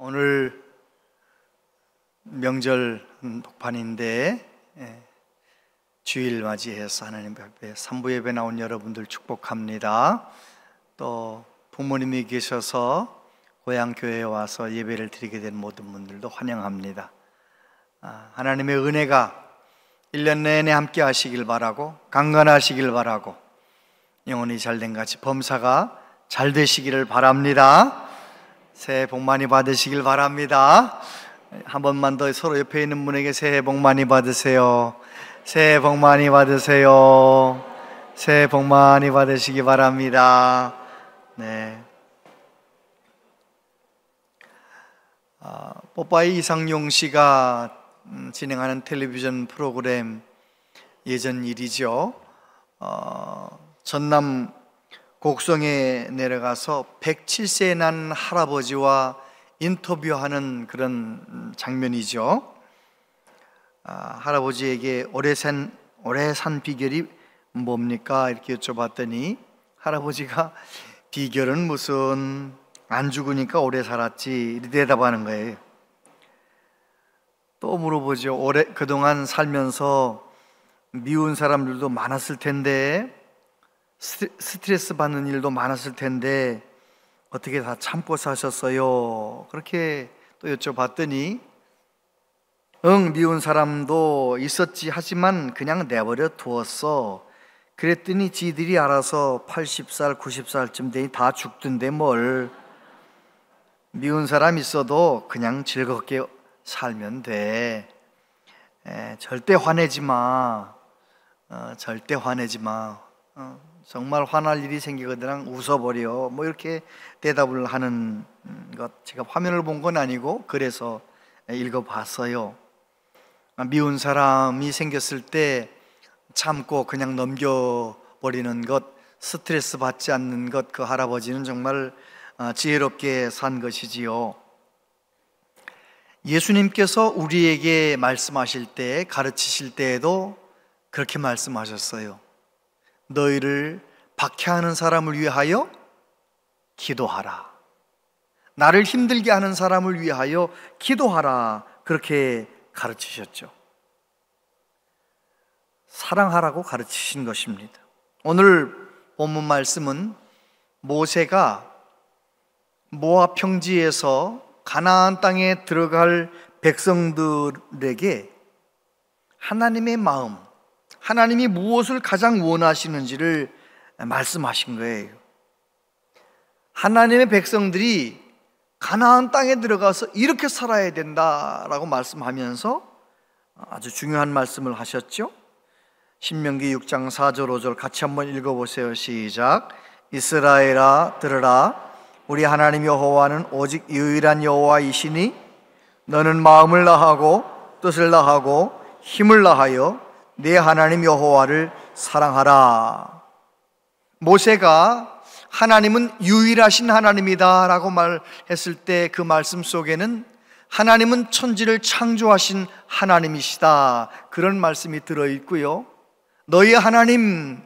오늘 명절 복판인데 주일 맞이해서 하나님 앞에 산부 예배 나온 여러분들 축복합니다. 또 부모님이 계셔서 고향 교회에 와서 예배를 드리게 된 모든 분들도 환영합니다. 하나님의 은혜가 1년 내내 함께 하시길 바라고, 강건하시길 바라고, 영혼이 잘된 같이 범사가 잘 되시기를 바랍니다. 새해 복 많이 받으시길 바랍니다. 한 번만 더 서로 옆에 있는 분에게 새해 복 많이 받으세요. 새해 복 많이 받으세요. 새해 복 많이 받으시기 바랍니다. 네. 뽀빠이 이상용 씨가 진행하는 텔레비전 프로그램 예전 일이죠. 전남 곡성에 내려가서 107세 난 할아버지와 인터뷰하는 그런 장면이죠. 할아버지에게 오래 산 비결이 뭡니까? 이렇게 여쭤봤더니 할아버지가 비결은 무슨, 안 죽으니까 오래 살았지, 이렇게 대답하는 거예요. 또 물어보죠. 그동안 살면서 미운 사람들도 많았을 텐데, 스트레스 받는 일도 많았을 텐데 어떻게 다 참고 사셨어요? 그렇게 또 여쭤봤더니 미운 사람도 있었지, 하지만 그냥 내버려 두었어. 그랬더니 지들이 알아서 80살, 90살쯤 되니 다 죽던데 뭘. 미운 사람 있어도 그냥 즐겁게 살면 돼. 절대 화내지 마. 절대 화내지 마. 정말 화날 일이 생기거든 웃어버려, 뭐 이렇게 대답을 하는 것, 제가 화면을 본 건 아니고 그래서 읽어봤어요. 미운 사람이 생겼을 때 참고 그냥 넘겨버리는 것, 스트레스 받지 않는 것, 그 할아버지는 정말 지혜롭게 산 것이지요. 예수님께서 우리에게 말씀하실 때, 가르치실 때에도 그렇게 말씀하셨어요. 너희를 박해하는 사람을 위하여 기도하라. 나를 힘들게 하는 사람을 위하여 기도하라. 그렇게 가르치셨죠. 사랑하라고 가르치신 것입니다. 오늘 본문 말씀은 모세가 모압 평지에서 가나안 땅에 들어갈 백성들에게 하나님의 마음, 하나님이 무엇을 가장 원하시는지를 말씀하신 거예요. 하나님의 백성들이 가나안 땅에 들어가서 이렇게 살아야 된다라고 말씀하면서 아주 중요한 말씀을 하셨죠. 신명기 6장 4절 5절 같이 한번 읽어보세요. 시작. 이스라엘아 들으라. 우리 하나님 여호와는 오직 유일한 여호와이시니 너는 마음을 다하고 뜻을 다하고 힘을 다하여 내 하나님 여호와를 사랑하라. 모세가 하나님은 유일하신 하나님이다 라고 말했을 때 그 말씀 속에는 하나님은 천지를 창조하신 하나님이시다, 그런 말씀이 들어있고요. 너희 하나님,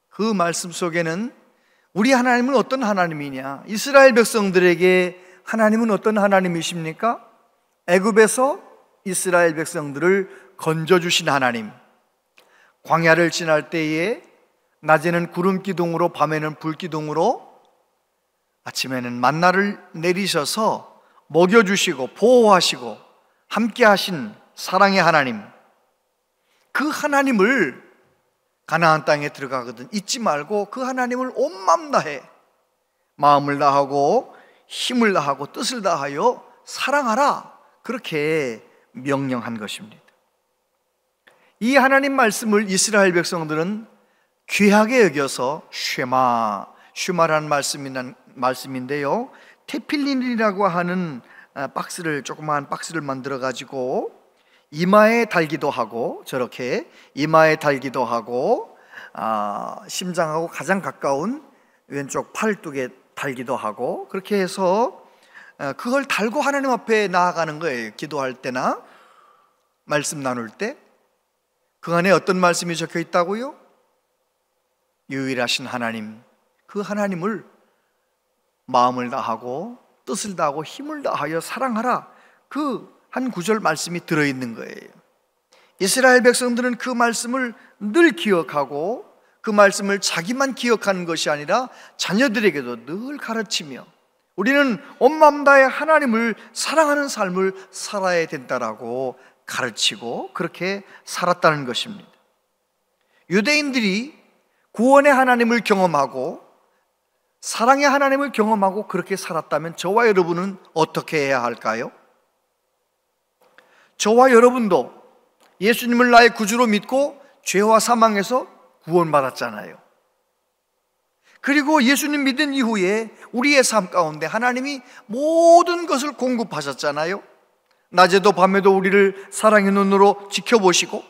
그 말씀 속에는 우리 하나님은 어떤 하나님이냐, 이스라엘 백성들에게 하나님은 어떤 하나님이십니까? 애굽에서 이스라엘 백성들을 건져주신 하나님, 광야를 지날 때에 낮에는 구름 기둥으로 밤에는 불 기둥으로 아침에는 만나를 내리셔서 먹여주시고 보호하시고 함께 하신 사랑의 하나님, 그 하나님을 가나안 땅에 들어가거든 잊지 말고 그 하나님을 온 마음 다해 마음을 다하고 힘을 다하고 뜻을 다하여 사랑하라, 그렇게 명령한 것입니다. 이 하나님 말씀을 이스라엘 백성들은 귀하게 여겨서 쉐마라는 말씀인데요, 테필린이라고 하는 조그마한 박스를 만들어 가지고 이마에 달기도 하고, 저렇게 이마에 달기도 하고, 심장하고 가장 가까운 왼쪽 팔뚝에 달기도 하고, 그렇게 해서 그걸 달고 하나님 앞에 나아가는 거예요. 기도할 때나 말씀 나눌 때. 그 안에 어떤 말씀이 적혀 있다고요? 유일하신 하나님, 그 하나님을 마음을 다하고 뜻을 다하고 힘을 다하여 사랑하라, 그 한 구절 말씀이 들어있는 거예요. 이스라엘 백성들은 그 말씀을 늘 기억하고 그 말씀을 자기만 기억하는 것이 아니라 자녀들에게도 늘 가르치며 우리는 온 마음 다해 하나님을 사랑하는 삶을 살아야 된다라고 가르치고 그렇게 살았다는 것입니다. 유대인들이 구원의 하나님을 경험하고 사랑의 하나님을 경험하고 그렇게 살았다면 저와 여러분은 어떻게 해야 할까요? 저와 여러분도 예수님을 나의 구주로 믿고 죄와 사망에서 구원받았잖아요. 그리고 예수님 믿은 이후에 우리의 삶 가운데 하나님이 모든 것을 공급하셨잖아요. 낮에도 밤에도 우리를 사랑의 눈으로 지켜보시고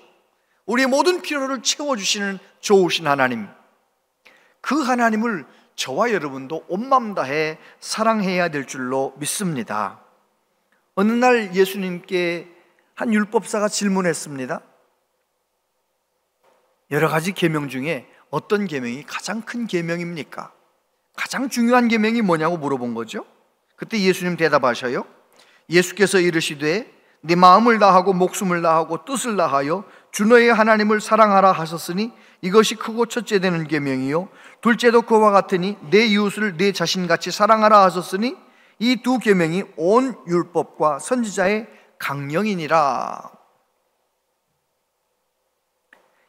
우리의 모든 필요를 채워주시는 좋으신 하나님, 그 하나님을 저와 여러분도 온 마음 다해 사랑해야 될 줄로 믿습니다. 어느 날 예수님께 한 율법사가 질문했습니다. 여러 가지 계명 중에 어떤 계명이 가장 큰 계명입니까? 가장 중요한 계명이 뭐냐고 물어본 거죠. 그때 예수님 대답하셔요. 예수께서 이르시되 네 마음을 다하고 목숨을 다하고 뜻을 다하여 주 너의 하나님을 사랑하라 하셨으니 이것이 크고 첫째 되는 계명이요 둘째도 그와 같으니 내 이웃을 내 자신같이 사랑하라 하셨으니 이 두 계명이 온 율법과 선지자의 강령이니라.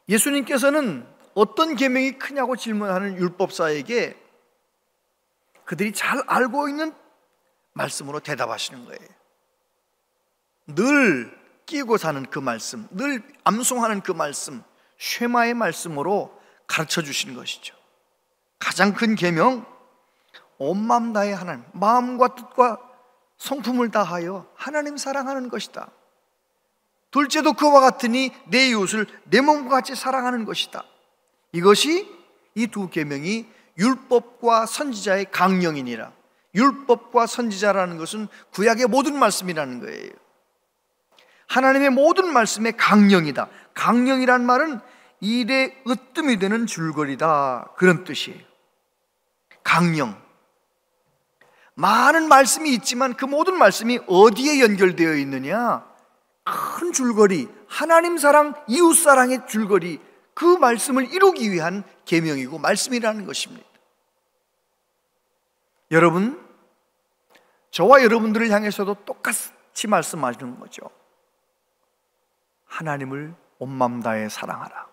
예수님께서는 어떤 계명이 크냐고 질문하는 율법사에게 그들이 잘 알고 있는 말씀으로 대답하시는 거예요. 늘 끼고 사는 그 말씀, 늘 암송하는 그 말씀, 쉐마의 말씀으로 가르쳐 주시는 것이죠. 가장 큰 계명, 온 마음 다해 하나님, 마음과 뜻과 성품을 다하여 하나님 사랑하는 것이다. 둘째도 그와 같으니 내 이웃을 내 몸과 같이 사랑하는 것이다. 이것이 이 두 계명이 율법과 선지자의 강령이니라. 율법과 선지자라는 것은 구약의 모든 말씀이라는 거예요. 하나님의 모든 말씀의 강령이다. 강령이란 말은 일에 으뜸이 되는 줄거리다, 그런 뜻이에요. 강령. 많은 말씀이 있지만 그 모든 말씀이 어디에 연결되어 있느냐? 큰 줄거리, 하나님 사랑, 이웃 사랑의 줄거리, 그 말씀을 이루기 위한 계명이고 말씀이라는 것입니다. 여러분, 저와 여러분들을 향해서도 똑같이 말씀하시는 거죠. 하나님을 온 마음 다해 사랑하라.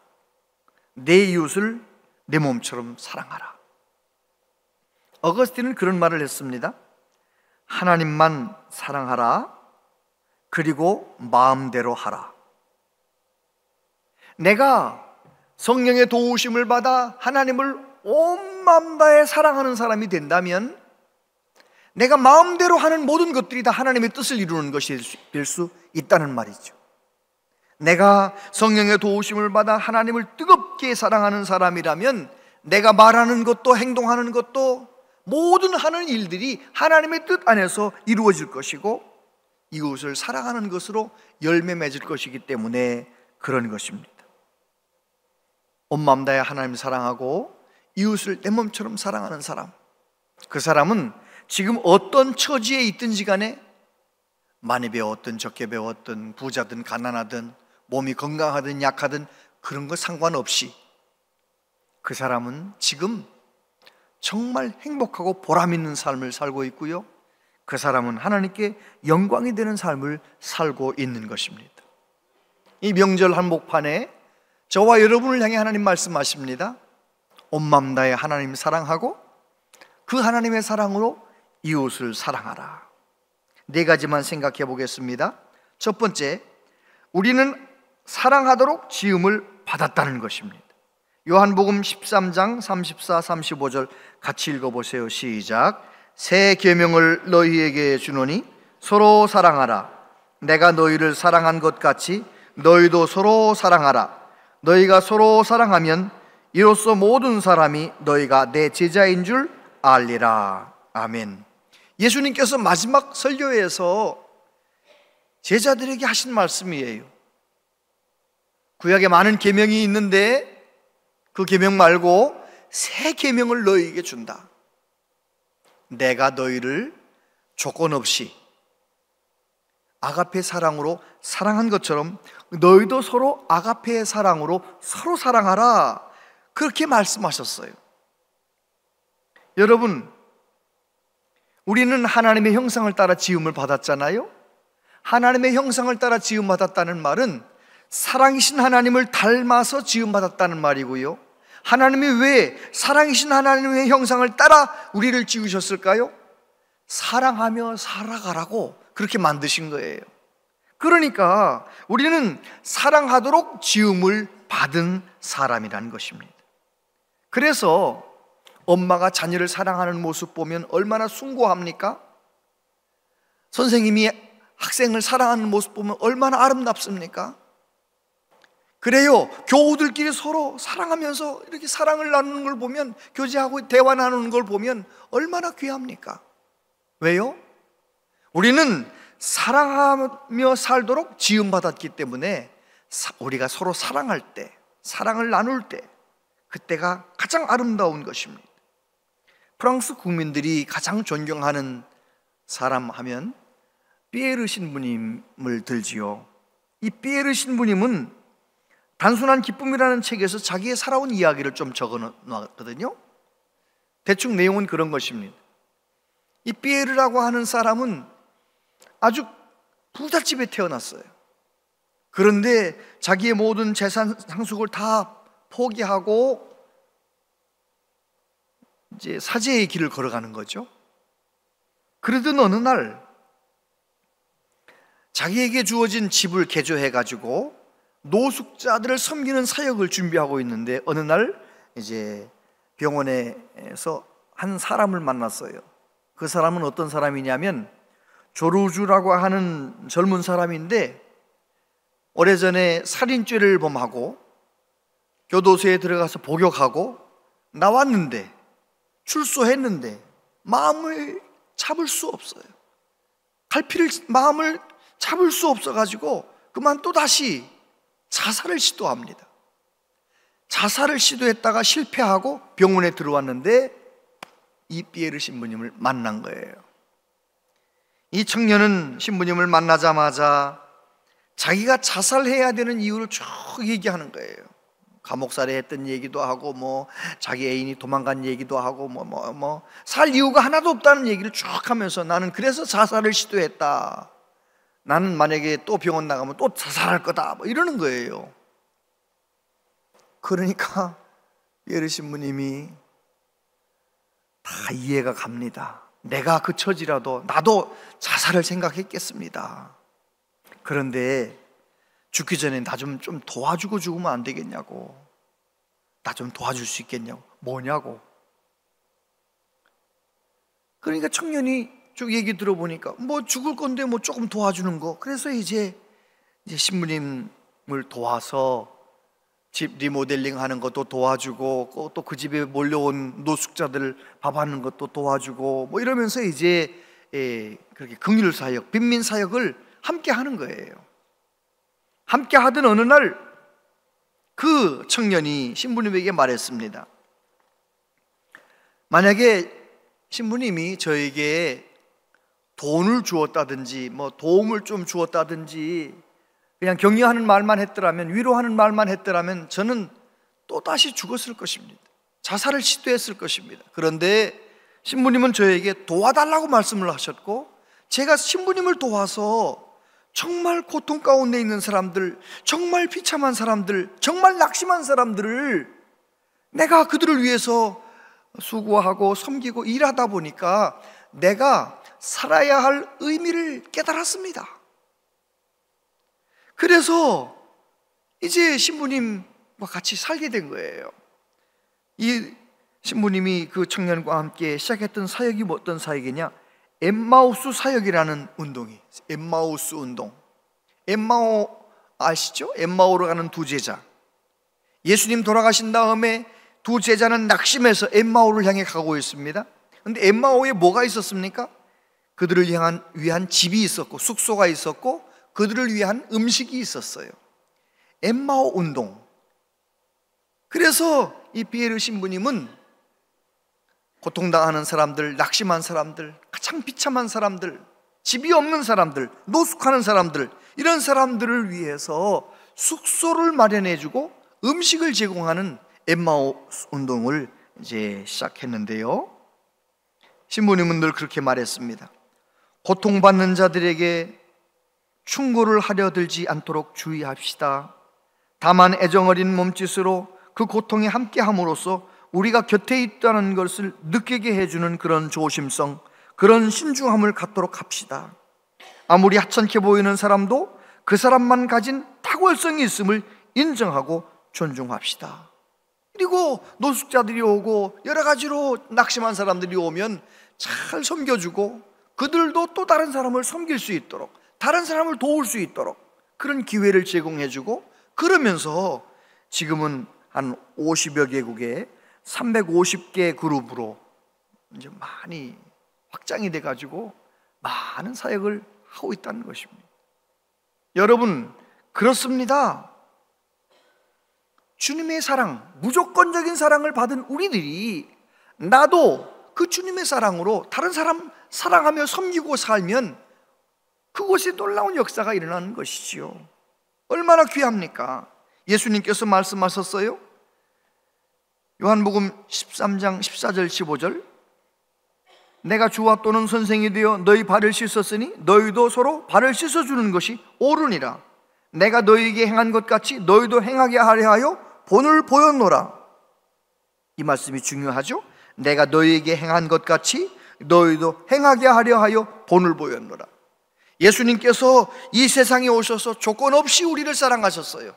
내 이웃을 내 몸처럼 사랑하라. 어거스틴은 그런 말을 했습니다. 하나님만 사랑하라. 그리고 마음대로 하라. 내가 성령의 도우심을 받아 하나님을 온 마음 다해 사랑하는 사람이 된다면 내가 마음대로 하는 모든 것들이 다 하나님의 뜻을 이루는 것이 될 수 있다는 말이죠. 내가 성령의 도우심을 받아 하나님을 뜨겁게 사랑하는 사람이라면 내가 말하는 것도 행동하는 것도 모든 하는 일들이 하나님의 뜻 안에서 이루어질 것이고 이웃을 사랑하는 것으로 열매 맺을 것이기 때문에 그런 것입니다. 온 마음 다해 하나님을 사랑하고 이웃을 내 몸처럼 사랑하는 사람, 그 사람은 지금 어떤 처지에 있든지 간에 많이 배웠든 적게 배웠든 부자든 가난하든 몸이 건강하든 약하든 그런 거 상관없이 그 사람은 지금 정말 행복하고 보람 있는 삶을 살고 있고요, 그 사람은 하나님께 영광이 되는 삶을 살고 있는 것입니다. 이 명절 한복판에 저와 여러분을 향해 하나님 말씀하십니다. 온 마음 다해 하나님 사랑하고 그 하나님의 사랑으로 이웃을 사랑하라. 네 가지만 생각해 보겠습니다. 첫 번째, 우리는 사랑하도록 지음을 받았다는 것입니다. 요한복음 13장 34, 35절 같이 읽어보세요. 시작. 새 계명을 너희에게 주노니 서로 사랑하라. 내가 너희를 사랑한 것 같이 너희도 서로 사랑하라. 너희가 서로 사랑하면 이로써 모든 사람이 너희가 내 제자인 줄 알리라. 아멘. 예수님께서 마지막 설교에서 제자들에게 하신 말씀이에요. 구약에 많은 계명이 있는데 그 계명 말고 새 계명을 너희에게 준다. 내가 너희를 조건 없이 아가페 사랑으로 사랑한 것처럼 너희도 서로 아가페의 사랑으로 서로 사랑하라, 그렇게 말씀하셨어요. 여러분, 우리는 하나님의 형상을 따라 지음을 받았잖아요. 하나님의 형상을 따라 지음 받았다는 말은 사랑이신 하나님을 닮아서 지음 받았다는 말이고요, 하나님이 왜 사랑이신 하나님의 형상을 따라 우리를 지으셨을까요? 사랑하며 살아가라고 그렇게 만드신 거예요. 그러니까 우리는 사랑하도록 지음을 받은 사람이라는 것입니다. 그래서 엄마가 자녀를 사랑하는 모습 보면 얼마나 숭고합니까? 선생님이 학생을 사랑하는 모습 보면 얼마나 아름답습니까? 그래요, 교우들끼리 서로 사랑하면서 이렇게 사랑을 나누는 걸 보면, 교제하고 대화 나누는 걸 보면 얼마나 귀합니까? 왜요? 우리는 사랑하며 살도록 지음받았기 때문에 우리가 서로 사랑할 때, 사랑을 나눌 때, 그때가 가장 아름다운 것입니다. 프랑스 국민들이 가장 존경하는 사람 하면 피에르 신부님을 들지요. 이 피에르 신부님은 단순한 기쁨이라는 책에서 자기의 살아온 이야기를 좀 적어놨거든요. 대충 내용은 그런 것입니다. 이 피에르라고 하는 사람은 아주 부잣집에 태어났어요. 그런데 자기의 모든 재산 상속을 다 포기하고 이제 사제의 길을 걸어가는 거죠. 그러던 어느 날 자기에게 주어진 집을 개조해가지고 노숙자들을 섬기는 사역을 준비하고 있는데, 어느 날 이제 병원에서 한 사람을 만났어요. 그 사람은 어떤 사람이냐면 조르주라고 하는 젊은 사람인데, 오래전에 살인죄를 범하고 교도소에 들어가서 복역하고 나왔는데, 출소했는데 마음을 잡을 수 없어요. 마음을 잡을 수 없어가지고 그만 또다시 자살을 시도합니다. 자살을 시도했다가 실패하고 병원에 들어왔는데 이 피에르 신부님을 만난 거예요. 이 청년은 신부님을 만나자마자 자기가 자살해야 되는 이유를 쭉 얘기하는 거예요. 감옥살이 했던 얘기도 하고, 자기 애인이 도망간 얘기도 하고, 살 이유가 하나도 없다는 얘기를 쭉 하면서, 나는 그래서 자살을 시도했다, 나는 만약에 또 병원 나가면 또 자살할 거다, 이러는 거예요. 그러니까 피에르 신부님이 다 이해가 갑니다. 내가 그 처지라도 나도 자살을 생각했겠습니다. 그런데 죽기 전에 나 좀 도와주고 죽으면 안 되겠냐고, 나 좀 도와줄 수 있겠냐고. 뭐냐고. 그러니까 청년이 쭉 얘기 들어보니까 죽을 건데 조금 도와주는 거. 그래서 이제 신부님을 도와서 집 리모델링 하는 것도 도와주고, 또 그 집에 몰려온 노숙자들 밥 하는 것도 도와주고, 이러면서 이제 그렇게 긍휼 사역, 빈민 사역을 함께 하는 거예요. 함께 하던 어느 날 그 청년이 신부님에게 말했습니다. 만약에 신부님이 저에게 돈을 주었다든지 도움을 좀 주었다든지 그냥 격려하는 말만 했더라면, 위로하는 말만 했더라면 저는 또다시 죽었을 것입니다. 자살을 시도했을 것입니다. 그런데 신부님은 저에게 도와달라고 말씀을 하셨고, 제가 신부님을 도와서 정말 고통 가운데 있는 사람들, 정말 비참한 사람들, 정말 낙심한 사람들을 내가 그들을 위해서 수고하고 섬기고 일하다 보니까 내가 살아야 할 의미를 깨달았습니다. 그래서 이제 신부님과 같이 살게 된 거예요. 이 신부님이 그 청년과 함께 시작했던 사역이 어떤 사역이냐? 엠마우스 사역이라는 운동이, 엠마우스 운동. 엠마오 아시죠? 엠마오로 가는 두 제자. 예수님 돌아가신 다음에 두 제자는 낙심해서 엠마오를 향해 가고 있습니다. 그런데 엠마오에 뭐가 있었습니까? 그들을 위한 집이 있었고, 숙소가 있었고, 그들을 위한 음식이 있었어요. 엠마오 운동. 그래서 이 피에르 신부님은 고통당하는 사람들, 낙심한 사람들, 가장 비참한 사람들, 집이 없는 사람들, 노숙하는 사람들, 이런 사람들을 위해서 숙소를 마련해주고 음식을 제공하는 엠마오스 운동을 이제 시작했는데요, 신부님은 그렇게 말했습니다. 고통받는 자들에게 충고를 하려 들지 않도록 주의합시다. 다만 애정어린 몸짓으로 그 고통에 함께함으로써 우리가 곁에 있다는 것을 느끼게 해주는 그런 조심성, 그런 신중함을 갖도록 합시다. 아무리 하찮게 보이는 사람도 그 사람만 가진 탁월성이 있음을 인정하고 존중합시다. 그리고 노숙자들이 오고 여러 가지로 낙심한 사람들이 오면 잘 섬겨주고 그들도 또 다른 사람을 섬길 수 있도록, 다른 사람을 도울 수 있도록 그런 기회를 제공해주고, 그러면서 지금은 한 50여 개국에 350개 그룹으로 이제 많이 확장이 돼가지고 많은 사역을 하고 있다는 것입니다. 여러분, 그렇습니다. 주님의 사랑, 무조건적인 사랑을 받은 우리들이 나도 그 주님의 사랑으로 다른 사람 사랑하며 섬기고 살면 그곳에 놀라운 역사가 일어나는 것이지요. 얼마나 귀합니까? 예수님께서 말씀하셨어요. 요한복음 13장 14절 15절, 내가 주와 또는 선생이 되어 너희 발을 씻었으니 너희도 서로 발을 씻어주는 것이 옳으니라. 내가 너희에게 행한 것 같이 너희도 행하게 하려 하여 본을 보였노라. 이 말씀이 중요하죠. 내가 너희에게 행한 것 같이 너희도 행하게 하려 하여 본을 보였노라. 예수님께서 이 세상에 오셔서 조건 없이 우리를 사랑하셨어요.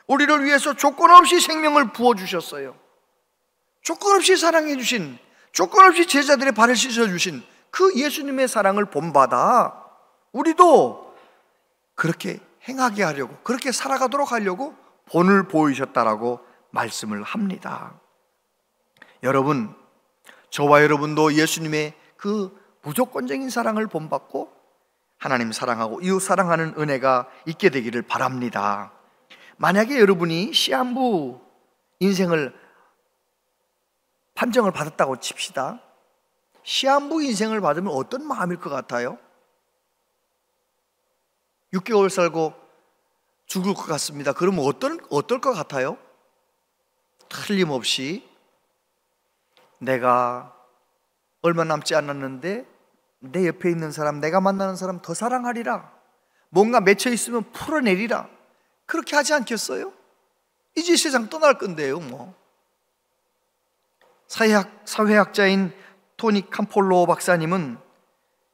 우리를 위해서 조건 없이 생명을 부어주셨어요. 조건 없이 사랑해 주신, 조건 없이 제자들의 발을 씻어주신 그 예수님의 사랑을 본받아 우리도 그렇게 행하게 하려고, 그렇게 살아가도록 하려고 본을 보이셨다라고 말씀을 합니다. 여러분, 저와 여러분도 예수님의 그 무조건적인 사랑을 본받고 하나님 사랑하고 이웃 사랑하는 은혜가 있게 되기를 바랍니다. 만약에 여러분이 시한부 인생을 판정을 받았다고 칩시다. 시한부 인생을 받으면 어떤 마음일 것 같아요? 6개월 살고 죽을 것 같습니다. 그러면 어떨 것 같아요? 틀림없이 내가 얼마 남지 않았는데 내 옆에 있는 사람, 내가 만나는 사람 더 사랑하리라, 뭔가 맺혀 있으면 풀어내리라, 그렇게 하지 않겠어요? 이제 세상 떠날 건데요. 사회학자인 토니 캄폴로 박사님은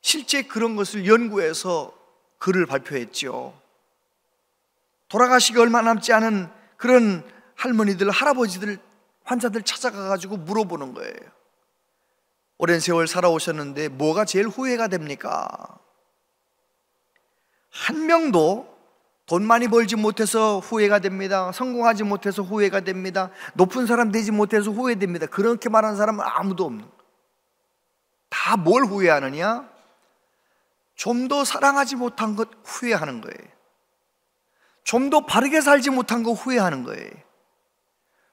실제 그런 것을 연구해서 글을 발표했죠. 돌아가시기 얼마 남지 않은 그런 할머니들, 할아버지들, 환자들 찾아가가지고 물어보는 거예요. 오랜 세월 살아오셨는데 뭐가 제일 후회가 됩니까? 한 명도 돈 많이 벌지 못해서 후회가 됩니다. 성공하지 못해서 후회가 됩니다. 높은 사람 되지 못해서 후회됩니다. 그렇게 말하는 사람은 아무도 없는 거예요. 다 뭘 후회하느냐? 좀 더 사랑하지 못한 것 후회하는 거예요. 좀 더 바르게 살지 못한 거 후회하는 거예요.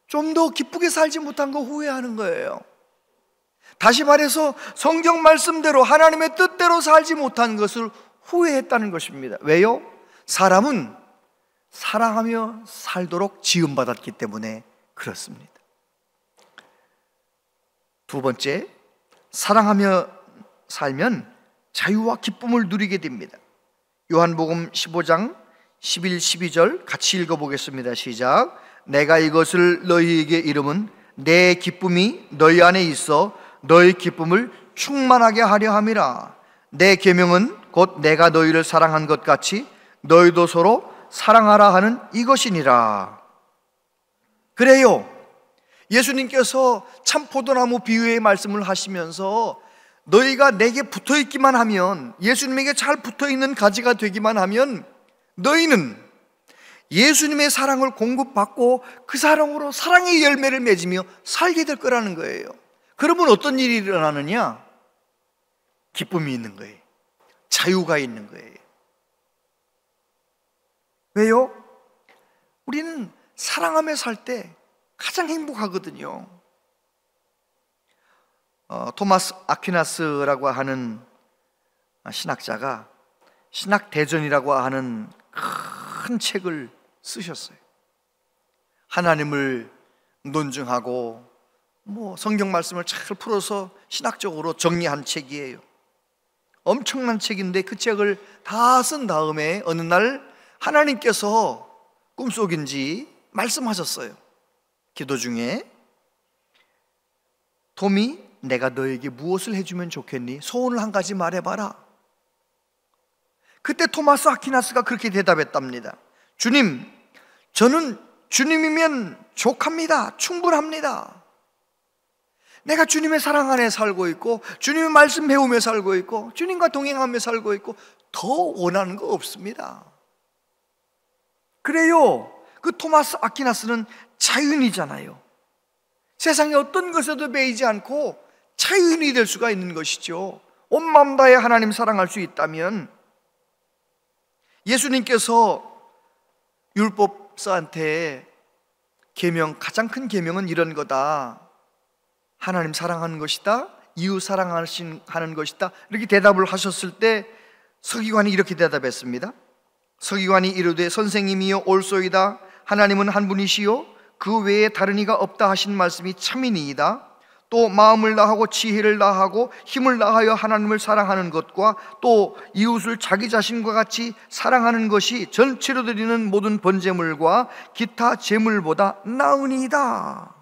좀 더 기쁘게 살지 못한 거 후회하는 거예요. 다시 말해서 성경 말씀대로 하나님의 뜻대로 살지 못한 것을 후회했다는 것입니다. 왜요? 사람은 사랑하며 살도록 지음받았기 때문에 그렇습니다. 두 번째, 사랑하며 살면 자유와 기쁨을 누리게 됩니다. 요한복음 15장 11, 12절 같이 읽어보겠습니다. 시작. 내가 이것을 너희에게 이름은 내 기쁨이 너희 안에 있어 너희 기쁨을 충만하게 하려 함이라. 내 계명은 곧 내가 너희를 사랑한 것 같이 너희도 서로 사랑하라 하는 이것이니라. 그래요, 예수님께서 참 포도나무 비유의 말씀을 하시면서 너희가 내게 붙어있기만 하면, 예수님에게 잘 붙어있는 가지가 되기만 하면 너희는 예수님의 사랑을 공급받고 그 사랑으로 사랑의 열매를 맺으며 살게 될 거라는 거예요. 그러면 어떤 일이 일어나느냐? 기쁨이 있는 거예요. 자유가 있는 거예요. 왜요? 우리는 사랑하며 살 때 가장 행복하거든요. 토마스 아퀴나스라고 하는 신학자가 신학대전이라고 하는 큰 책을 쓰셨어요. 하나님을 논증하고 성경 말씀을 잘 풀어서 신학적으로 정리한 책이에요. 엄청난 책인데 그 책을 다 쓴 다음에 어느 날 하나님께서 꿈속인지 말씀하셨어요. 기도 중에, 톰이, 내가 너에게 무엇을 해주면 좋겠니? 소원을 한 가지 말해봐라. 그때 토마스 아퀴나스가 그렇게 대답했답니다. 주님, 저는 주님이면 족합니다. 충분합니다. 내가 주님의 사랑 안에 살고 있고, 주님의 말씀 배우며 살고 있고, 주님과 동행하며 살고 있고, 더 원하는 거 없습니다. 그래요. 그 토마스 아퀴나스는 자유인이잖아요. 세상에 어떤 것에도 매이지 않고 자유인이 될 수가 있는 것이죠. 온 마음 다해 하나님 사랑할 수 있다면, 예수님께서 율법사한테 계명, 가장 큰 계명은 이런 거다. 하나님 사랑하는 것이다, 이웃 사랑하는 것이다, 이렇게 대답을 하셨을 때 서기관이 이렇게 대답했습니다. 서기관이 이르되, 선생님이여 옳소이다. 하나님은 한 분이시요 그 외에 다른 이가 없다 하신 말씀이 참이니이다. 또 마음을 다하고 지혜를 다하고 힘을 다하여 하나님을 사랑하는 것과 또 이웃을 자기 자신과 같이 사랑하는 것이 전체로 드리는 모든 번제물과 기타 제물보다 나으니이다.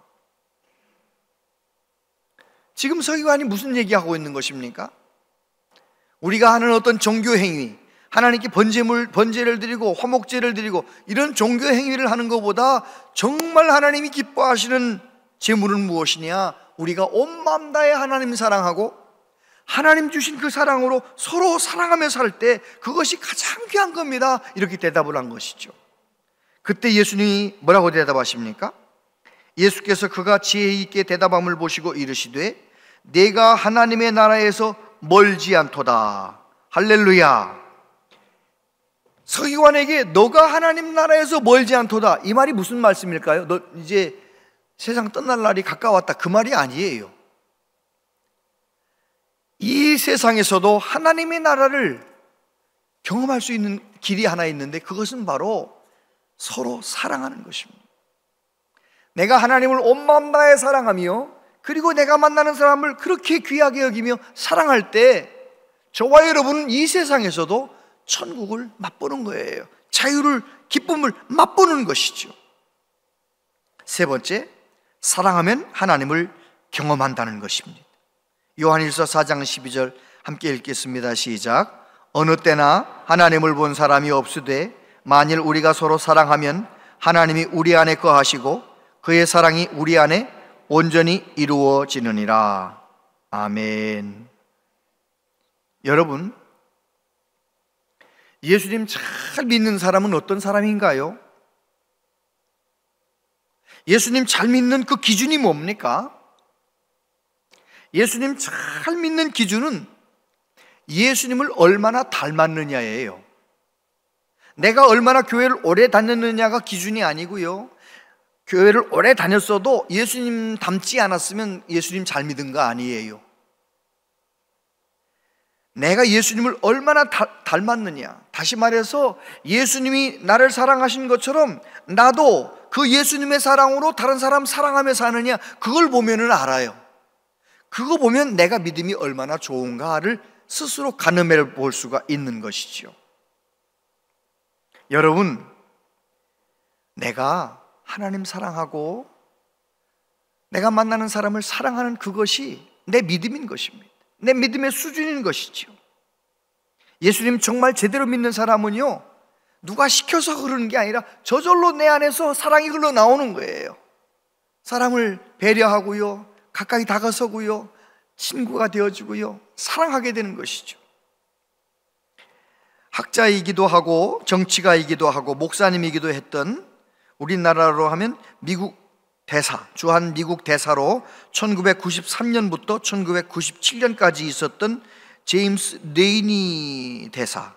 지금 서기관이 무슨 얘기하고 있는 것입니까? 우리가 하는 어떤 종교 행위, 하나님께 번제를 드리고 화목제를 드리고 이런 종교 행위를 하는 것보다 정말 하나님이 기뻐하시는 제물은 무엇이냐? 우리가 온 마음 다해 하나님 사랑하고 하나님 주신 그 사랑으로 서로 사랑하며 살 때 그것이 가장 귀한 겁니다. 이렇게 대답을 한 것이죠. 그때 예수님이 뭐라고 대답하십니까? 예수께서 그가 지혜 있게 대답함을 보시고 이르시되, 내가 하나님의 나라에서 멀지 않도다. 할렐루야. 서기관에게 너가 하나님 나라에서 멀지 않도다, 이 말이 무슨 말씀일까요? 너 이제 세상 떠날 날이 가까웠다, 그 말이 아니에요. 이 세상에서도 하나님의 나라를 경험할 수 있는 길이 하나 있는데, 그것은 바로 서로 사랑하는 것입니다. 내가 하나님을 온 마음 다해 사랑하며, 그리고 내가 만나는 사람을 그렇게 귀하게 여기며 사랑할 때 저와 여러분은 이 세상에서도 천국을 맛보는 거예요. 자유를, 기쁨을 맛보는 것이죠. 세 번째, 사랑하면 하나님을 경험한다는 것입니다. 요한일서 4장 12절 함께 읽겠습니다. 시작. 어느 때나 하나님을 본 사람이 없으되 만일 우리가 서로 사랑하면 하나님이 우리 안에 거하시고 그의 사랑이 우리 안에 온전히 이루어지느니라. 아멘. 여러분, 예수님 잘 믿는 사람은 어떤 사람인가요? 예수님 잘 믿는 그 기준이 뭡니까? 예수님 잘 믿는 기준은 예수님을 얼마나 닮았느냐예요. 내가 얼마나 교회를 오래 다녔느냐가 기준이 아니고요, 교회를 오래 다녔어도 예수님 닮지 않았으면 예수님 잘 믿은 거 아니에요. 내가 예수님을 얼마나 닮았느냐, 다시 말해서 예수님이 나를 사랑하신 것처럼 나도 그 예수님의 사랑으로 다른 사람 사랑하며 사느냐, 그걸 보면은 알아요. 그거 보면 내가 믿음이 얼마나 좋은가를 스스로 가늠해 볼 수가 있는 것이죠. 여러분, 내가 하나님 사랑하고 내가 만나는 사람을 사랑하는 그것이 내 믿음인 것입니다. 내 믿음의 수준인 것이죠. 예수님 정말 제대로 믿는 사람은요, 누가 시켜서 그러는 게 아니라 저절로 내 안에서 사랑이 흘러나오는 거예요. 사람을 배려하고요, 가까이 다가서고요, 친구가 되어주고요, 사랑하게 되는 것이죠. 학자이기도 하고 정치가이기도 하고 목사님이기도 했던, 우리나라로 하면 미국 대사, 주한 미국 대사로 1993년부터 1997년까지 있었던 제임스 레이니 대사,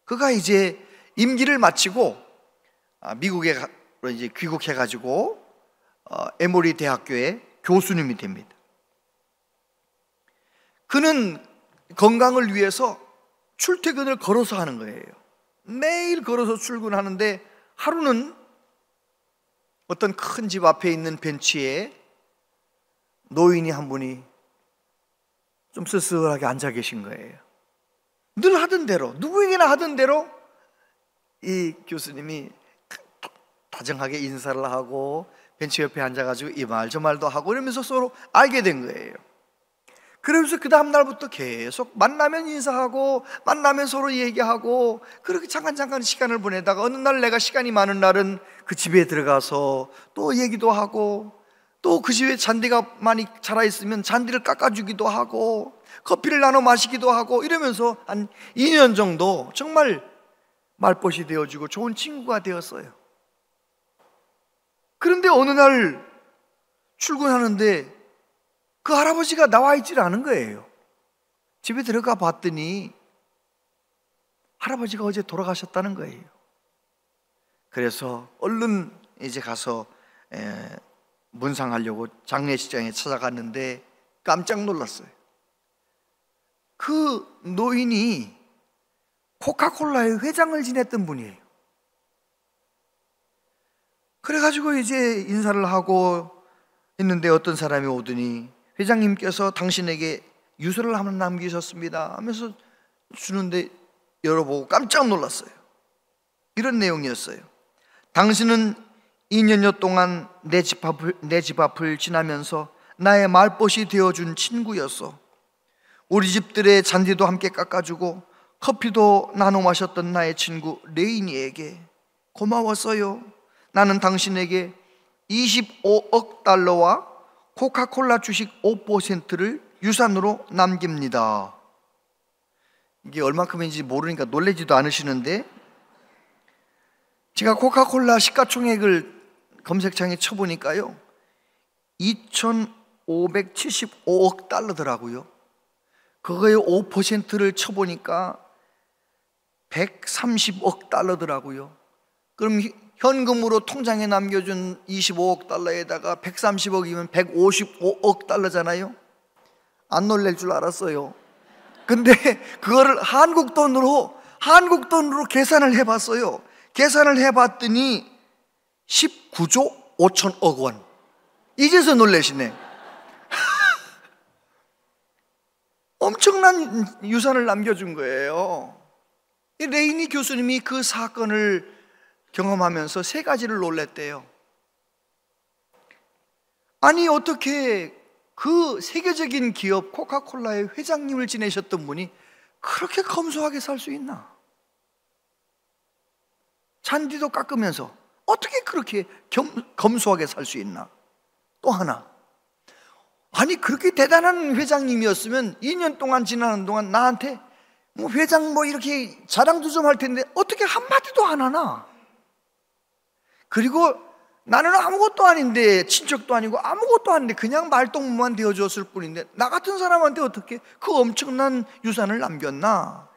그가 이제 임기를 마치고 미국에 이제 귀국해가지고 에모리 대학교의 교수님이 됩니다. 그는 건강을 위해서 출퇴근을 걸어서 하는 거예요. 매일 걸어서 출근하는데 하루는 어떤 큰 집 앞에 있는 벤치에 노인이 한 분이 좀 쓸쓸하게 앉아 계신 거예요. 늘 하던 대로, 누구에게나 하던 대로 이 교수님이 다정하게 인사를 하고 벤치 옆에 앉아가지고 이 말 저 말도 하고 이러면서 서로 알게 된 거예요. 그러면서 그 다음 날부터 계속 만나면 인사하고 만나면 서로 얘기하고 그렇게 잠깐 시간을 보내다가 어느 날 내가 시간이 많은 날은 그 집에 들어가서 또 얘기도 하고 또 그 집에 잔디가 많이 자라있으면 잔디를 깎아주기도 하고 커피를 나눠 마시기도 하고 이러면서 한 2년 정도 정말 말벗이 되어주고 좋은 친구가 되었어요. 그런데 어느 날 출근하는데 그 할아버지가 나와 있질 않은 거예요. 집에 들어가 봤더니 할아버지가 어제 돌아가셨다는 거예요. 그래서 얼른 이제 가서 문상하려고 장례식장에 찾아갔는데 깜짝 놀랐어요. 그 노인이 코카콜라의 회장을 지냈던 분이에요. 그래가지고 이제 인사를 하고 있는데 어떤 사람이 오더니 회장님께서 당신에게 유서를 하나 남기셨습니다 하면서 주는데 열어보고 깜짝 놀랐어요. 이런 내용이었어요. 당신은 2년여 동안 내 집 앞을 지나면서 나의 말벗이 되어준 친구였어. 우리 집들의 잔디도 함께 깎아주고 커피도 나눠 마셨던 나의 친구 레이니에게 고마웠어요. 나는 당신에게 25억 달러와 코카콜라 주식 5%를 유산으로 남깁니다. 이게 얼마큼인지 모르니까 놀라지도 않으시는데, 제가 코카콜라 시가총액을 검색창에 쳐보니까요 2,575억 달러더라고요. 그거의 5%를 쳐보니까 130억 달러더라고요. 그럼 현금으로 통장에 남겨준 25억 달러에다가 130억이면 155억 달러잖아요. 안 놀랄 줄 알았어요. 근데 그거를 한국 돈으로 계산을 해봤어요. 계산을 해봤더니 19조 5천억 원. 이제서 놀라시네. 엄청난 유산을 남겨준 거예요. 이 레이니 교수님이 그 사건을 경험하면서 세 가지를 놀랐대요. 아니 어떻게 그 세계적인 기업 코카콜라의 회장님을 지내셨던 분이 그렇게 검소하게 살 수 있나? 잔디도 깎으면서 어떻게 그렇게 검소하게 살 수 있나? 또 하나, 아니 그렇게 대단한 회장님이었으면 2년 동안 지나는 동안 나한테 뭐 회장 뭐 이렇게 자랑도 좀 할 텐데 어떻게 한마디도 안 하나? 그리고 나는 아무것도 아닌데, 친척도 아니고 아무것도 아닌데 그냥 말동무만 되어줬을 뿐인데 나 같은 사람한테 어떻게 그 엄청난 유산을 남겼나?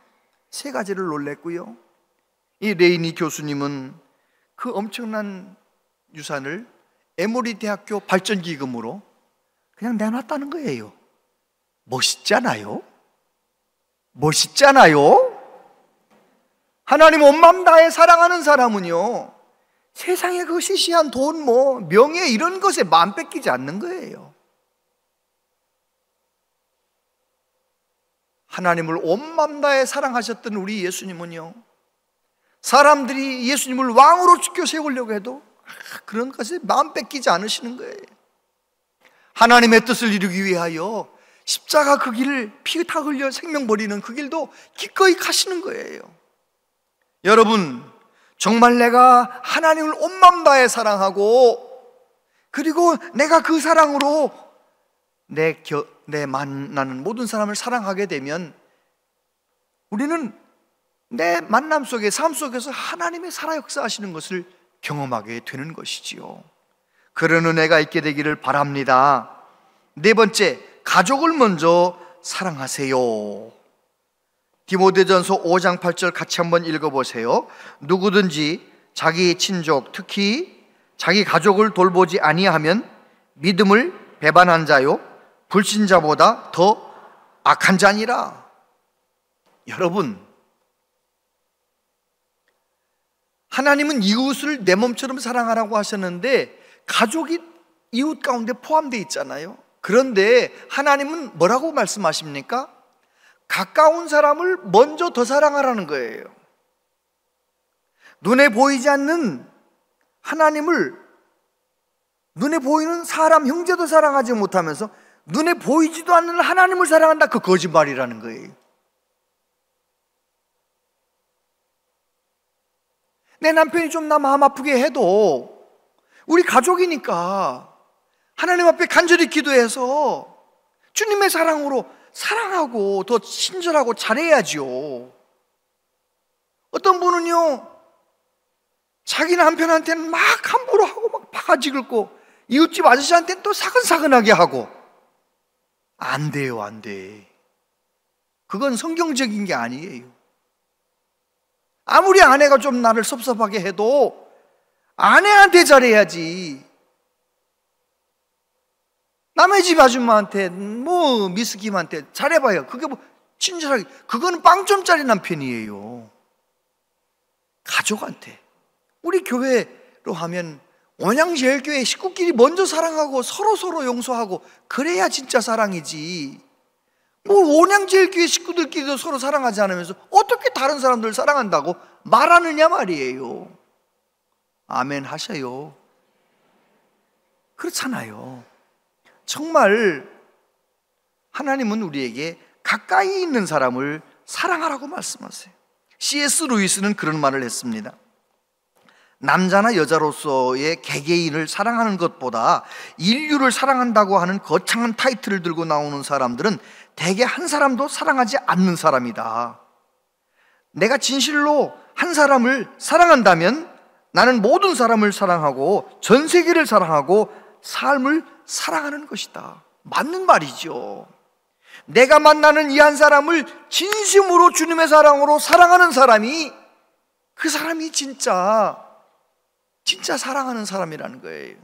세 가지를 놀랬고요. 이 레이니 교수님은 그 엄청난 유산을 에모리 대학교 발전기금으로 그냥 내놨다는 거예요. 멋있잖아요? 멋있잖아요? 하나님 온 마음 다해 사랑하는 사람은요 세상에 그 시시한 돈, 뭐 명예 이런 것에 마음 뺏기지 않는 거예요. 하나님을 온 마음 다해 사랑하셨던 우리 예수님은요 사람들이 예수님을 왕으로 지켜 세우려고 해도 그런 것에 마음 뺏기지 않으시는 거예요. 하나님의 뜻을 이루기 위하여 십자가 그 길을 피 다 흘려 생명 버리는 그 길도 기꺼이 가시는 거예요. 여러분, 정말 내가 하나님을 온 마음 다해 사랑하고 그리고 내가 그 사랑으로 내 만나는 모든 사람을 사랑하게 되면 우리는 내 만남 속에, 삶 속에서 하나님의 살아 역사하시는 것을 경험하게 되는 것이지요. 그런 은혜가 있게 되기를 바랍니다. 네 번째, 가족을 먼저 사랑하세요. 디모데전서 5장 8절 같이 한번 읽어보세요. 누구든지 자기 친족, 특히 자기 가족을 돌보지 아니하면 믿음을 배반한 자요 불신자보다 더 악한 자니라. 여러분, 하나님은 이웃을 내 몸처럼 사랑하라고 하셨는데 가족이 이웃 가운데 포함되어 있잖아요. 그런데 하나님은 뭐라고 말씀하십니까? 가까운 사람을 먼저 더 사랑하라는 거예요. 눈에 보이지 않는 하나님을, 눈에 보이는 사람, 형제도 사랑하지 못하면서 눈에 보이지도 않는 하나님을 사랑한다, 그 거짓말이라는 거예요. 내 남편이 좀 나 마음 아프게 해도 우리 가족이니까 하나님 앞에 간절히 기도해서 주님의 사랑으로 사랑하고 더 친절하고 잘해야지요. 어떤 분은요, 자기 남편한테는 막 함부로 하고 막 바가지 긁고 이웃집 아저씨한테는 또 사근사근하게 하고. 안 돼요, 안 돼. 그건 성경적인 게 아니에요. 아무리 아내가 좀 나를 섭섭하게 해도 아내한테 잘해야지. 남의 집 아줌마한테, 뭐 미스김한테 잘해봐요. 그게 뭐 친절하게, 그거는 빵점짜리 남편이에요. 가족한테, 우리 교회로 하면 원양제일교회 식구끼리 먼저 사랑하고 서로 용서하고 그래야 진짜 사랑이지. 뭐 원양제일교회 식구들끼리도 서로 사랑하지 않으면서 어떻게 다른 사람들 사랑한다고 말하느냐 말이에요. 아멘 하셔요. 그렇잖아요. 정말 하나님은 우리에게 가까이 있는 사람을 사랑하라고 말씀하세요. C.S. 루이스는 그런 말을 했습니다. 남자나 여자로서의 개개인을 사랑하는 것보다 인류를 사랑한다고 하는 거창한 타이틀을 들고 나오는 사람들은 대개 한 사람도 사랑하지 않는 사람이다. 내가 진실로 한 사람을 사랑한다면 나는 모든 사람을 사랑하고 전 세계를 사랑하고 삶을 사랑하는 것이다. 맞는 말이죠. 내가 만나는 이 한 사람을 진심으로 주님의 사랑으로 사랑하는 사람이, 그 사람이 진짜 사랑하는 사람이라는 거예요.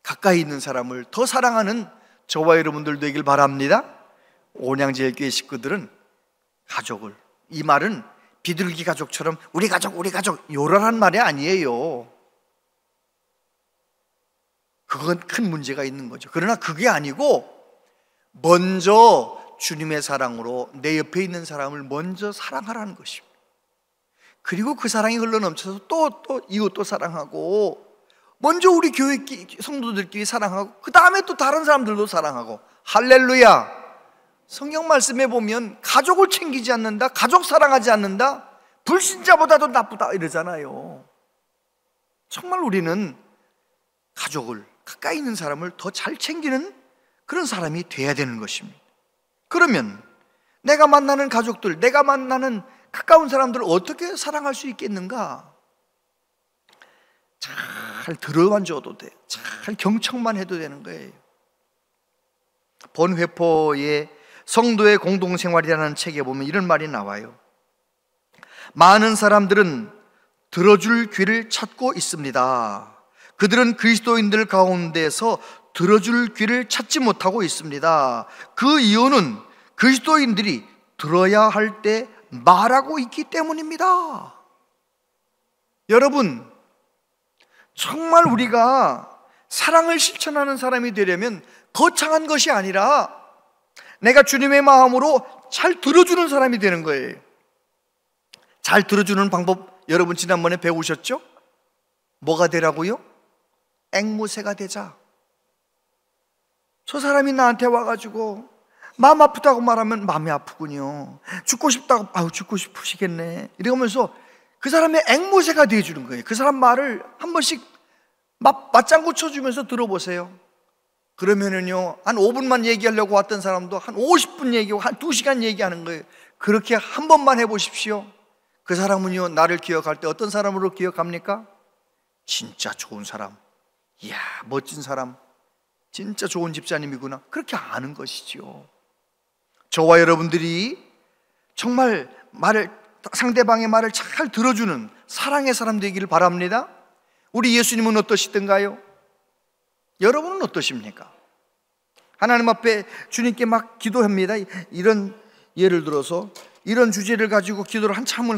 가까이 있는 사람을 더 사랑하는 저와 여러분들 되길 바랍니다. 온양제일교회 식구들은 가족을, 이 말은 비둘기 가족처럼 우리 가족 요란한 말이 아니에요. 그건 큰 문제가 있는 거죠. 그러나 그게 아니고 먼저 주님의 사랑으로 내 옆에 있는 사람을 먼저 사랑하라는 것입니다. 그리고 그 사랑이 흘러넘쳐서 또 이웃도 사랑하고, 먼저 우리 교회 성도들끼리 사랑하고, 그 다음에 또 다른 사람들도 사랑하고. 할렐루야. 성경 말씀에 보면 가족을 챙기지 않는다, 가족 사랑하지 않는다, 불신자보다도 나쁘다 이러잖아요. 정말 우리는 가족을, 가까이 있는 사람을 더 잘 챙기는 그런 사람이 돼야 되는 것입니다. 그러면 내가 만나는 가족들, 내가 만나는 가까운 사람들을 어떻게 사랑할 수 있겠는가? 잘 들어만 줘도 돼. 잘 경청만 해도 되는 거예요. 본회포의 성도의 공동생활이라는 책에 보면 이런 말이 나와요. 많은 사람들은 들어줄 귀를 찾고 있습니다. 그들은 그리스도인들 가운데서 들어줄 귀를 찾지 못하고 있습니다. 그 이유는 그리스도인들이 들어야 할 때 말하고 있기 때문입니다. 여러분, 정말 우리가 사랑을 실천하는 사람이 되려면 거창한 것이 아니라 내가 주님의 마음으로 잘 들어주는 사람이 되는 거예요. 잘 들어주는 방법 여러분 지난번에 배우셨죠? 뭐가 되라고요? 앵무새가 되자. 저 사람이 나한테 와가지고 마음 아프다고 말하면 마음이 아프군요. 죽고 싶다고, 아유 죽고 싶으시겠네 이러면서 그 사람의 앵무새가 되어주는 거예요. 그 사람 말을 한 번씩 맞장구 쳐주면서 들어보세요. 그러면은요, 한 5분만 얘기하려고 왔던 사람도 한 50분 얘기하고 한 2시간 얘기하는 거예요. 그렇게 한 번만 해보십시오. 그 사람은요, 나를 기억할 때 어떤 사람으로 기억합니까? 진짜 좋은 사람, 이야 멋진 사람, 진짜 좋은 집사님이구나, 그렇게 아는 것이지요. 저와 여러분들이 정말 상대방의 말을 잘 들어주는 사랑의 사람 되기를 바랍니다. 우리 예수님은 어떠시던가요? 여러분은 어떠십니까? 하나님 앞에 주님께 막 기도합니다. 이런, 예를 들어서 이런 주제를 가지고 기도를 한참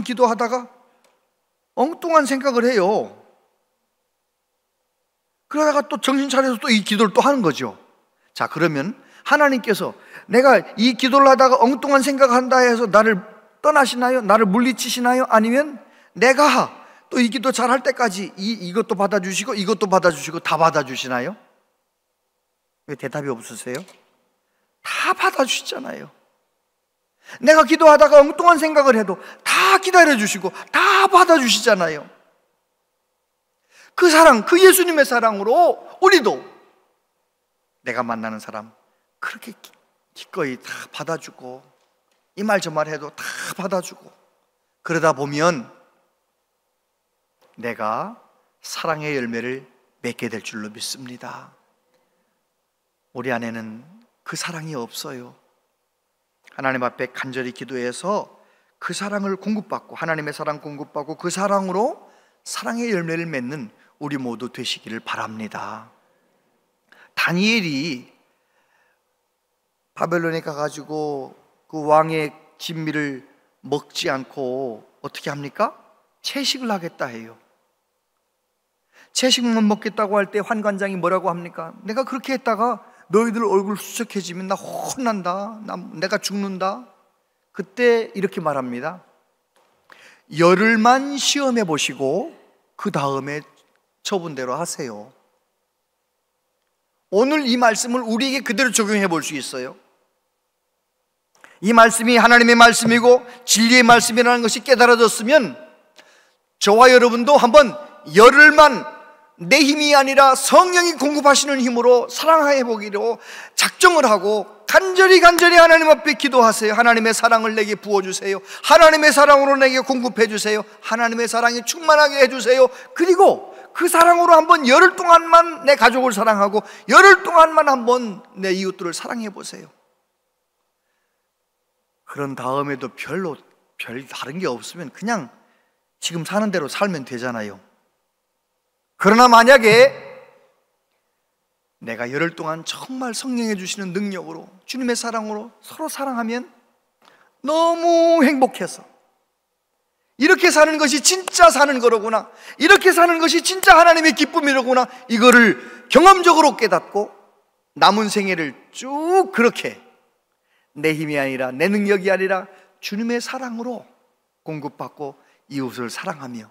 기도하다가 엉뚱한 생각을 해요. 그러다가 또 정신 차려서 또 이 기도를 또 하는 거죠. 자, 그러면 하나님께서 내가 이 기도를 하다가 엉뚱한 생각을 한다 해서 나를 떠나시나요? 나를 물리치시나요? 아니면 내가 또 이 기도 잘 할 때까지 이것도 받아주시고 이것도 받아주시고 다 받아주시나요? 왜 대답이 없으세요? 다 받아주시잖아요. 내가 기도하다가 엉뚱한 생각을 해도 다 기다려주시고 다 받아주시잖아요. 그 사랑, 그 예수님의 사랑으로 우리도 내가 만나는 사람 그렇게 기꺼이 다 받아주고 이 말 저 말 해도 다 받아주고 그러다 보면 내가 사랑의 열매를 맺게 될 줄로 믿습니다. 우리 안에는 그 사랑이 없어요. 하나님 앞에 간절히 기도해서 그 사랑을 공급받고 하나님의 사랑 공급받고 그 사랑으로 사랑의 열매를 맺는 우리 모두 되시기를 바랍니다. 다니엘이 바벨론에 가가지고 그 왕의 진미를 먹지 않고 어떻게 합니까? 채식을 하겠다 해요. 채식만 먹겠다고 할 때 환관장이 뭐라고 합니까? 내가 그렇게 했다가 너희들 얼굴 수척해지면 나 혼난다, 내가 죽는다. 그때 이렇게 말합니다. 열흘만 시험해 보시고 그 다음에 처분대로 하세요. 오늘 이 말씀을 우리에게 그대로 적용해 볼 수 있어요. 이 말씀이 하나님의 말씀이고 진리의 말씀이라는 것이 깨달아졌으면 저와 여러분도 한번 열흘만 내 힘이 아니라 성령이 공급하시는 힘으로 사랑해 보기로 작정을 하고 간절히 하나님 앞에 기도하세요. 하나님의 사랑을 내게 부어주세요. 하나님의 사랑으로 내게 공급해 주세요. 하나님의 사랑이 충만하게 해주세요. 그리고 그 사랑으로 한번 열흘 동안만 내 가족을 사랑하고 열흘 동안만 한번 내 이웃들을 사랑해 보세요. 그런 다음에도 별 다른 게 없으면 그냥 지금 사는 대로 살면 되잖아요. 그러나 만약에 내가 열흘 동안 정말 성령이 주시는 능력으로 주님의 사랑으로 서로 사랑하면 너무 행복해서 이렇게 사는 것이 진짜 사는 거로구나, 이렇게 사는 것이 진짜 하나님의 기쁨이로구나, 이거를 경험적으로 깨닫고 남은 생애를 쭉 그렇게 내 힘이 아니라 내 능력이 아니라 주님의 사랑으로 공급받고 이웃을 사랑하며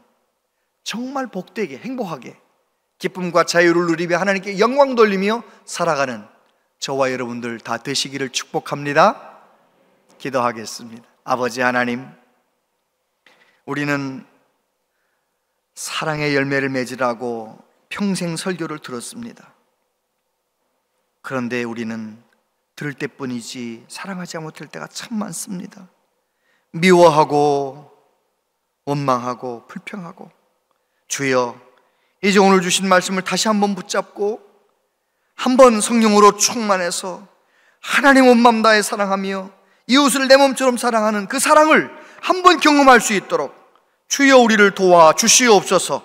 정말 복되게 행복하게 기쁨과 자유를 누리며 하나님께 영광 돌리며 살아가는 저와 여러분들 다 되시기를 축복합니다. 기도하겠습니다. 아버지 하나님, 우리는 사랑의 열매를 맺으라고 평생 설교를 들었습니다. 그런데 우리는 들을 때뿐이지 사랑하지 못할 때가 참 많습니다. 미워하고 원망하고 불평하고, 주여 이제 오늘 주신 말씀을 다시 한번 붙잡고 한번 성령으로 충만해서 하나님 온 마음 다해 사랑하며 이웃을 내 몸처럼 사랑하는 그 사랑을 한번 경험할 수 있도록 주여 우리를 도와 주시옵소서.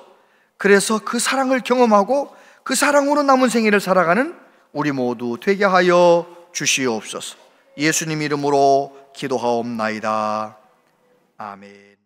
그래서 그 사랑을 경험하고 그 사랑으로 남은 생애를 살아가는 우리 모두 되게 하여 주시옵소서. 예수님 이름으로 기도하옵나이다. 아멘.